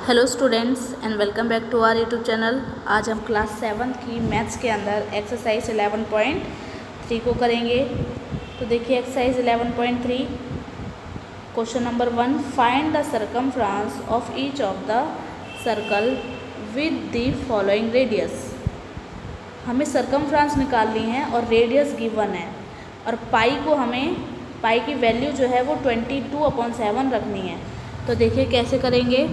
Hello students and welcome back to our YouTube channel. आज हम class 7 की maths के अंदर एक्सरसाइज 11.3 को करेंगे। तो देखिए exercise 11.3 question number 1, find the circumference of each of the circle with the following radius. हमें सर्कमफ्रेंस निकालनी है और रेडियस गिवन है और पाई की वैल्यू जो है वो 22/7 रखनी है। तो देखिए कैसे करेंगे।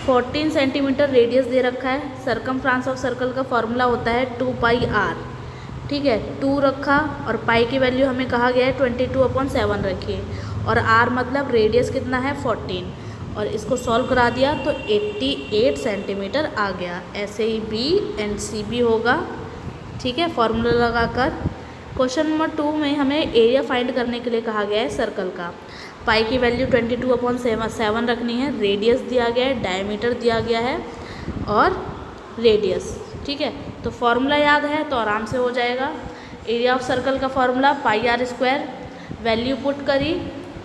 14 सेंटीमीटर रेडियस दे रखा है। सर्कमफ्रेंस ऑफ सर्कल का फॉर्मूला होता है 2πr। ठीक है, 2 रखा और पाई की वैल्यू हमें कहा गया है 22/7 रखिए और r मतलब रेडियस कितना है 14 और इसको सॉल्व करा दिया तो 88 सेंटीमीटर आ गया। ऐसे ही बी एंड सी भी होगा। ठीक है, फॉर्मूला लगाकर। क्वेश्चन नंबर 2 में हमें एरिया फाइंड करने के लिए कहा गया है सर्कल का। पाई की वैल्यू 22/7 रखनी है, रेडियस दिया गया है, डायमीटर दिया गया है और रेडियस। ठीक है, तो फॉर्मूला याद है तो आराम से हो जाएगा। एरिया ऑफ सर्कल का फॉर्मूला πr², वैल्यू पुट करी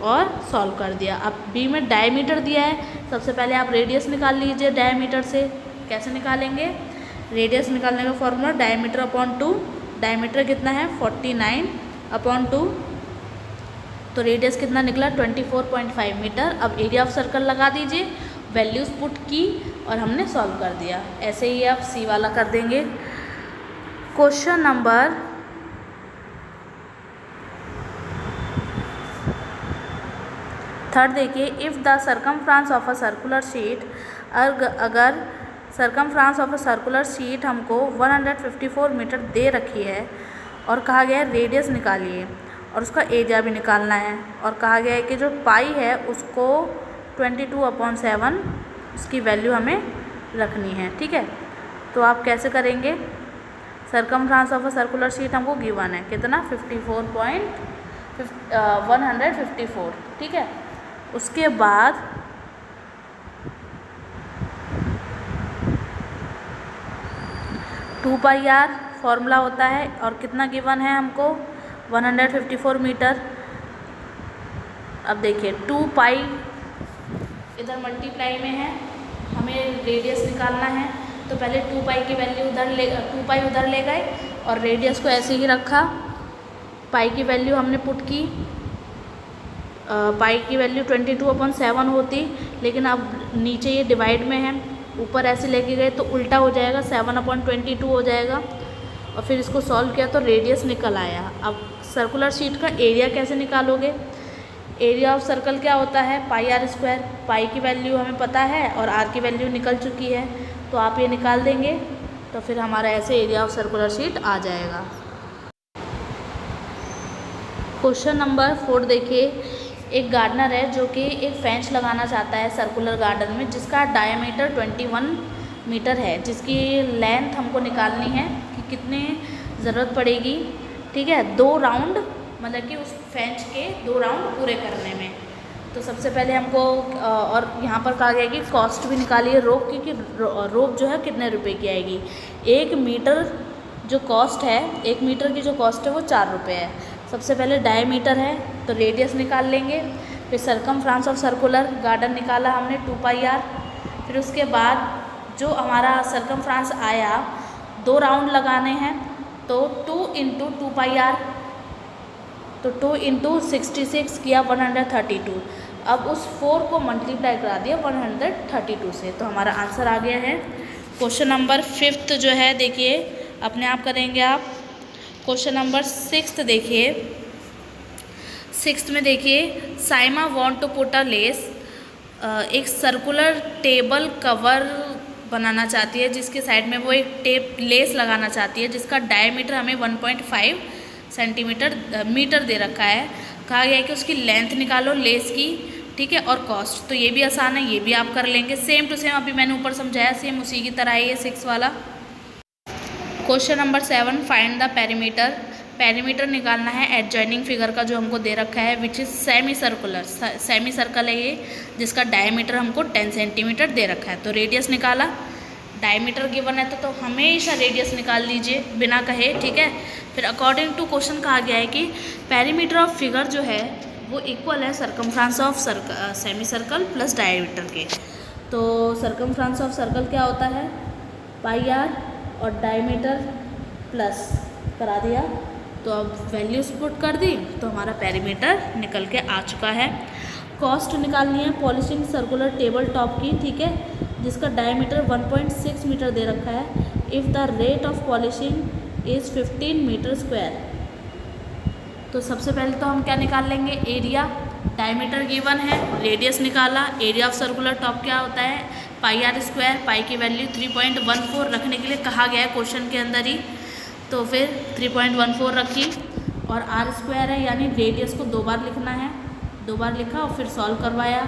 और सॉल्व कर दिया। अब बी में डायमीटर दिया है, सबसे पहले आप रेडियस निकाल लीजिए डायमीटर से। कैसे निकालेंगे? रेडियस निकालने का फॉर्मूला डायमीटर/2। डायमीटर कितना है 49/2, तो रेडियस कितना निकला 24.5 मीटर। अब एरिया ऑफ सर्कल लगा दीजिए, वैल्यूज़ पुट की और हमने सॉल्व कर दिया। ऐसे ही आप सी वाला कर देंगे। क्वेश्चन नंबर 3 देखिए, if the circumference of a circular sheet, अगर circumference of a circular sheet हमको 154 मीटर दे रखी है और कहा गया है रेडियस निकालिए और उसका एरिया भी निकालना है और कहा गया है कि जो पाई है उसको 22/7 उसकी वैल्यू हमें रखनी है। ठीक है, तो आप कैसे करेंगे? Circumference of a circular sheet हमको गिवन है कितना 154। ठीक है, उसके बाद टू पाई आर फॉर्मूला होता है और कितना गिवन है हमको 154 मीटर। अब देखिए 2 पाई इधर मल्टीप्लाई में है, हमें रेडियस निकालना है तो पहले 2 पाई की वैल्यू टू पाई उधर ले गए और रेडियस को ऐसे ही रखा। पाई की वैल्यू हमने पुट की, पाई की वैल्यू 22/7 होती, लेकिन अब नीचे ये डिवाइड में है, ऊपर ऐसे लेके गए तो उल्टा हो जाएगा 7/22 हो जाएगा और फिर इसको सॉल्व किया तो रेडियस निकल आया। अब सर्कुलर शीट का एरिया कैसे निकालोगे? एरिया ऑफ सर्कल क्या होता है πr²। पाई की वैल्यू हमें पता है और r की वैल्यू निकल चुकी है, तो आप ये निकाल देंगे तो फिर हमारा ऐसे एरिया ऑफ सर्कुलर शीट आ जाएगा। क्वेश्चन नंबर 4 देखिए, एक गार्डनर है जो कि एक फेंस लगाना चाहता है सर्कुलर गार्डन में जिसका डायमीटर 21 मीटर है, जिसकी लेंथ हमको निकालनी है कि कितनी ज़रूरत पड़ेगी। ठीक है, 2 राउंड मतलब कि उस फेंस के 2 राउंड पूरे करने में। तो सबसे पहले हमको और यहाँ पर कहा गया कि कॉस्ट भी निकालिए रोप की कि रोप जो है कितने रुपए की आएगी। 1 मीटर जो कॉस्ट है, 1 मीटर की जो कॉस्ट है वो 4 रुपये है। सबसे पहले डायमीटर है तो रेडियस निकाल लेंगे, फिर सर्कमफ्रेंस ऑफ सर्कुलर गार्डन निकाला हमने 2πr, फिर उसके बाद जो हमारा सर्कमफ्रेंस आया 2 राउंड लगाने हैं तो 2 × 2πr, तो 2 × 66 किया 132। अब उस 4 को मल्टीप्लाई करा दिया 132 से, तो हमारा आंसर आ गया है। क्वेश्चन नंबर 5 जो है देखिए अपने आप करेंगे आप। क्वेश्चन नंबर 6 देखिए, 6 में देखिए, Saima want to put a lace, एक सर्कुलर टेबल कवर बनाना चाहती है जिसके साइड में वो एक लेस लगाना चाहती है जिसका डायमीटर हमें 1.5 मीटर दे रखा है। कहा गया है कि उसकी लेंथ निकालो लेस की। ठीक है, और कॉस्ट, तो ये भी आसान है, ये भी आप कर लेंगे। सेम टू सेम अभी मैंने ऊपर समझाया, सेम उसी की तरह है ये 6 वाला। Question number 7, find the perimeter. Perimeter निकालना है एडजॉइनिंग फिगर का जो हमको दे रखा है which is semi circular. Semi circle है ये जिसका डायमीटर हमको 10 सेंटीमीटर दे रखा है। तो रेडियस निकाला, डायमीटर गिवन है तो हमेशा रेडियस निकाल लीजिए बिना कहे। ठीक है, फिर अकॉर्डिंग टू क्वेश्चन कहा गया है कि पेरीमीटर ऑफ फिगर जो है वो इक्वल है circumference of semi circle plus diameter के। तो सरकमफ्रेंस ऑफ सर्कल क्या होता है, पाई आर, और डायमीटर प्लस करा दिया, तो अब वैल्यूज पुट कर दी तो हमारा पेरीमीटर निकल के आ चुका है। कॉस्ट निकालनी है पॉलिशिंग सर्कुलर टेबल टॉप की, ठीक है, जिसका डायमीटर 1.6 मीटर दे रखा है। If the rate of polishing is 15 metre square. तो सबसे पहले तो हम क्या निकाल लेंगे, एरिया, डायमीटर गिवन है, रेडियस निकाला, एरिया ऑफ सर्कुलर टॉप क्या होता है, पाई आर स्क्वायर, पाई की वैल्यू 3.14 रखने के लिए कहा गया है क्वेश्चन के अंदर ही, तो फिर 3.14 रखी, और आर स्क्वायर है यानी रेडियस को 2 बार लिखना है, 2 बार लिखा और फिर सॉल्व करवाया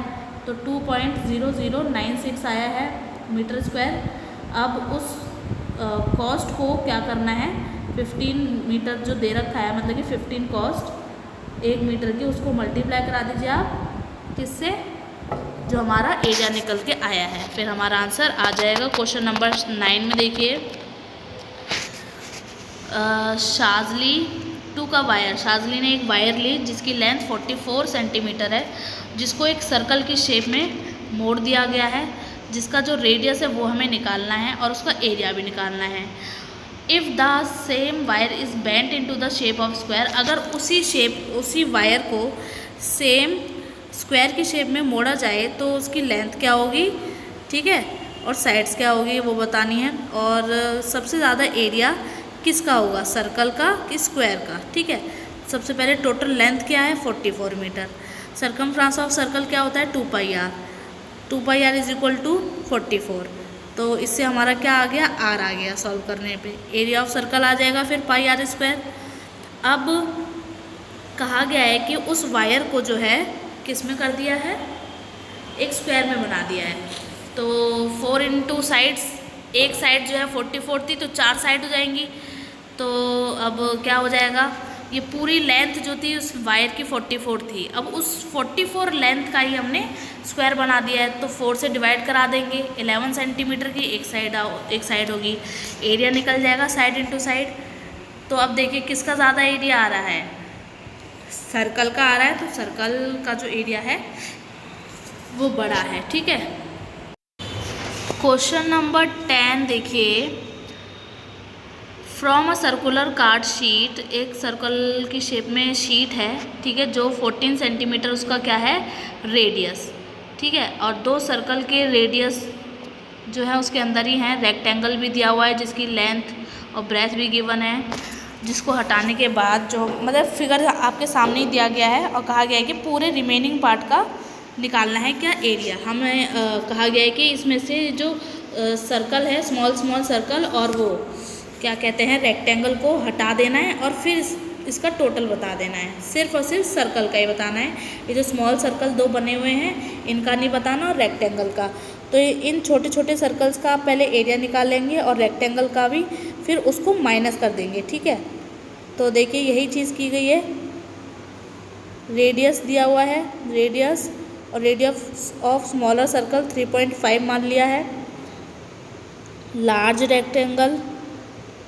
तो 2.0096 आया है मीटर स्क्वायर। अब उस कॉस्ट को क्या करना है, 15 मीटर जो दे रखा है, मतलब कि 15 कॉस्ट 1 मीटर की, उसको मल्टीप्लाई करा दीजिए आप किससे, जो हमारा एरिया निकल के आया है, फिर हमारा आंसर आ जाएगा। क्वेश्चन नंबर 9 में देखिए, शाजली 2 का वायर, शाजली ने एक वायर ली जिसकी लेंथ 44 सेंटीमीटर है, जिसको एक सर्कल की शेप में मोड़ दिया गया है, जिसका जो रेडियस है वो हमें निकालना है और उसका एरिया भी निकालना है। If the same wire is bent into the shape of square, अगर उसी वायर को सेम स्क्वायर की शेप में मोड़ा जाए तो उसकी लेंथ क्या होगी, ठीक है, और साइड्स क्या होगी वो बतानी है, और सबसे ज़्यादा एरिया किसका होगा, सर्कल का कि स्क्वायर का, ठीक है। सबसे पहले टोटल लेंथ क्या है 44 मीटर, सरकमफ्रेंस ऑफ सर्कल क्या होता है 2 pi r, 2 pi r is equal to 44, तो इससे हमारा क्या आ गया, आर आ गया सॉल्व करने पे, एरिया ऑफ सर्कल आ जाएगा फिर पाई आर स्क्वायर। अब कहा गया है कि उस वायर को जो है किस में कर दिया है, एक स्क्वायर में बना दिया है, तो 4 इंटू साइड्स, एक साइड जो है 44 थी तो 4 साइड हो जाएंगी, तो अब क्या हो जाएगा, ये पूरी लेंथ जो थी उस वायर की 44 थी, अब उस 44 लेंथ का ही हमने स्क्वायर बना दिया है, तो 4 से डिवाइड करा देंगे, 11 सेंटीमीटर की एक साइड होगी, एरिया निकल जाएगा साइड इंटू साइड। तो अब देखिए किसका ज़्यादा एरिया आ रहा है, सर्कल का आ रहा है, तो सर्कल का जो एरिया है वो बड़ा है, ठीक है। क्वेश्चन नंबर 10 देखिए, from a circular card sheet, एक सर्कल की शेप में शीट है, ठीक है, जो 14 सेंटीमीटर उसका क्या है रेडियस, ठीक है, और 2 सर्कल के रेडियस जो है उसके अंदर ही हैं, रेक्टेंगल भी दिया हुआ है जिसकी लेंथ और ब्रेथ भी गिवन है, जिसको हटाने के बाद जो मतलब फिगर आपके सामने ही दिया गया है, और कहा गया है कि पूरे रिमेनिंग पार्ट का निकालना है क्या एरिया। हमें कहा गया है कि इसमें से जो सर्कल है स्मॉल सर्कल और वो क्या कहते हैं रेक्टेंगल को हटा देना है, और फिर इसका टोटल बता देना है, सिर्फ और सिर्फ सर्कल का ही बताना है। ये जो स्मॉल सर्कल 2 बने हुए हैं इनका नहीं बताना, और रेक्टेंगल का, तो इन छोटे छोटे सर्कल्स का आप पहले एरिया निकाल लेंगे और रेक्टेंगल का भी, फिर उसको माइनस कर देंगे, ठीक है। तो देखिए यही चीज़ की गई है, रेडियस दिया हुआ है, रेडियस और रेडियस ऑफ स्मॉलर सर्कल 3.5 मान लिया है, large rectangle,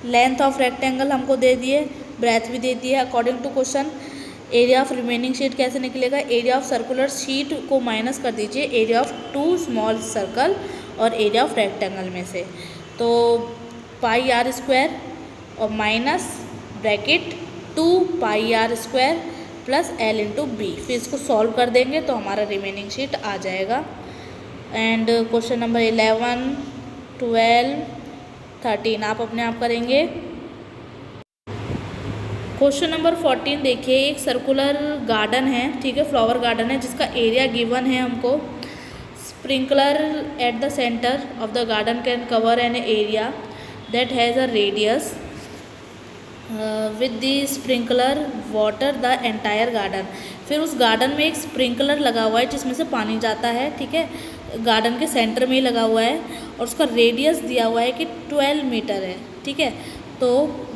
length of rectangle हमको दे दिए, ब्रेथ भी दे दी है according to question. Area of remaining sheet कैसे निकलेगा, एरिया ऑफ सर्कुलर शीट को माइनस कर दीजिए एरिया ऑफ 2 स्मॉल सर्कल और एरिया ऑफ रेक्टेंगल में से, तो पाई आर स्क्वायर और minus bracket 2 pi r square plus l into b, फिर इसको सॉल्व कर देंगे तो हमारा रिमेनिंग शीट आ जाएगा। एंड क्वेश्चन नंबर 11, 12, 13 आप अपने आप करेंगे। क्वेश्चन नंबर 14 देखिए, एक सर्कुलर गार्डन है, ठीक है, फ्लावर गार्डन है, जिसका एरिया गिवन है हमको। Sprinkler at the centre of the garden can cover an area that has a radius with the sprinkler water the entire garden. फिर उस गार्डन में एक स्प्रिंकलर लगा हुआ है जिसमें से पानी जाता है, ठीक है, गार्डन के सेंटर में ही लगा हुआ है, और उसका रेडियस दिया हुआ है कि 12 मीटर है, ठीक है। तो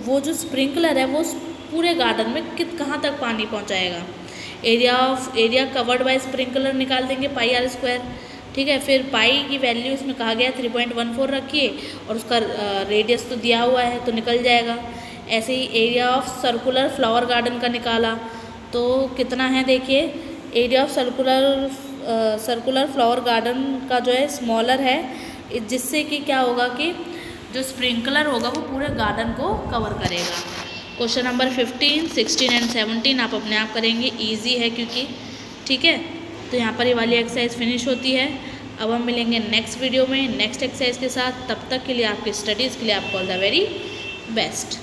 वो जो स्प्रिंकलर है वो पूरे गार्डन में कहाँ तक पानी पहुँचाएगा। एरिया कवर्ड बाय स्प्रिंकलर निकाल देंगे पाई आर स्क्वायर, ठीक है। फिर पाई की वैल्यू इसमें कहा गया 3.14 रखिए, और उसका रेडियस तो दिया हुआ है तो निकल जाएगा। ऐसे ही area of circular flower garden का निकाला तो कितना है देखिए, area of circular flower garden का जो है स्मॉलर है, जिससे कि क्या होगा कि जो स्प्रिंकलर होगा वो पूरे गार्डन को कवर करेगा। क्वेश्चन नंबर 15, 16 एंड 17 आप अपने आप करेंगे, इजी है क्योंकि, ठीक है। तो यहाँ पर ये वाली एक्सरसाइज फिनिश होती है। अब हम मिलेंगे नेक्स्ट वीडियो में नेक्स्ट एक्सरसाइज के साथ। तब तक के लिए आपकी स्टडीज़ के लिए आपको ऑल द वेरी बेस्ट।